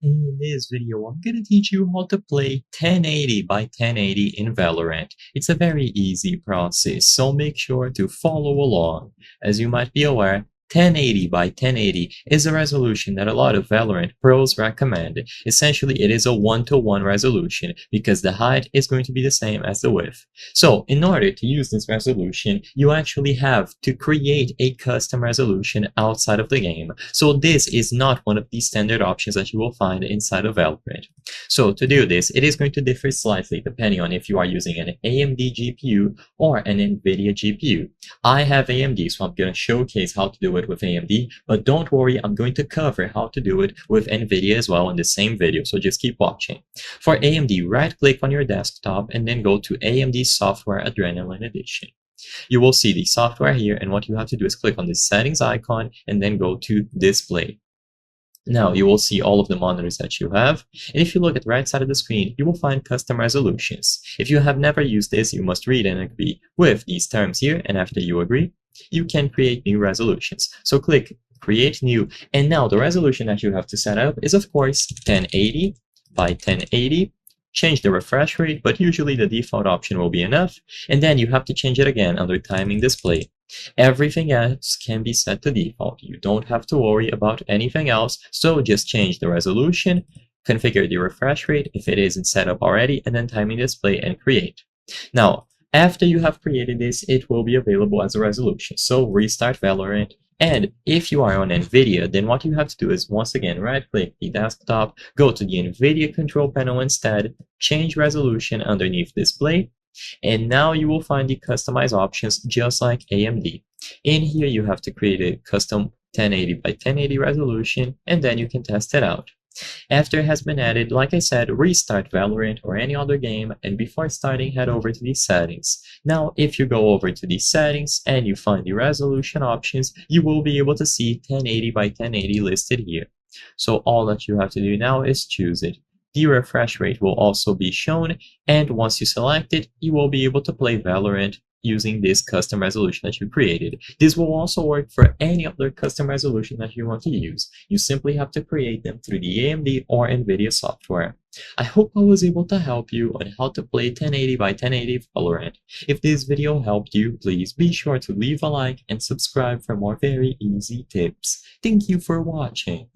In this video, I'm gonna teach you how to play 1080 by 1080 in Valorant. It's a very easy process, so make sure to follow along. As you might be aware, 1080 by 1080 is a resolution that a lot of Valorant pros recommend. Essentially, it is a 1-to-1 resolution because the height is going to be the same as the width. So, in order to use this resolution, you actually have to create a custom resolution outside of the game. So this is not one of the standard options that you will find inside of Valorant. So to do this, it is going to differ slightly depending on if you are using an AMD GPU or an NVIDIA GPU. I have AMD, so I'm going to showcase how to do it with AMD, but don't worry, I'm going to cover how to do it with NVIDIA as well in the same video, so just keep watching. For AMD, right-click on your desktop and then go to AMD Software Adrenaline Edition. You will see the software here, and what you have to do is click on the settings icon and then go to display. Now you will see all of the monitors that you have, and if you look at the right side of the screen, you will find custom resolutions. If you have never used this, you must read and agree with these terms here, and after you agree, you can create new resolutions. So click create new, and now the resolution that you have to set up is of course 1080 by 1080. Change the refresh rate, but usually the default option will be enough, and then you have to change it again under timing display. Everything else can be set to default. You don't have to worry about anything else, so just change the resolution, configure the refresh rate if it isn't set up already, and then timing display and create. Now, after you have created this, it will be available as a resolution. So restart Valorant. And if you are on NVIDIA, then what you have to do is once again right-click the desktop, go to the NVIDIA control panel instead, change resolution underneath display, and now you will find the customize options just like AMD. In here you have to create a custom 1080 by 1080 resolution, and then you can test it out. After it has been added, like I said, restart Valorant or any other game, and before starting, head over to the settings. Now, if you go over to the settings and you find the resolution options, you will be able to see 1080 by 1080 listed here. So all that you have to do now is choose it. The refresh rate will also be shown, and once you select it, you will be able to play Valorant using this custom resolution that you created. This will also work for any other custom resolution that you want to use. You simply have to create them through the AMD or NVIDIA software. I hope I was able to help you on how to play 1080 by 1080 Valorant. If this video helped you, please be sure to leave a like and subscribe for more very easy tips. Thank you for watching.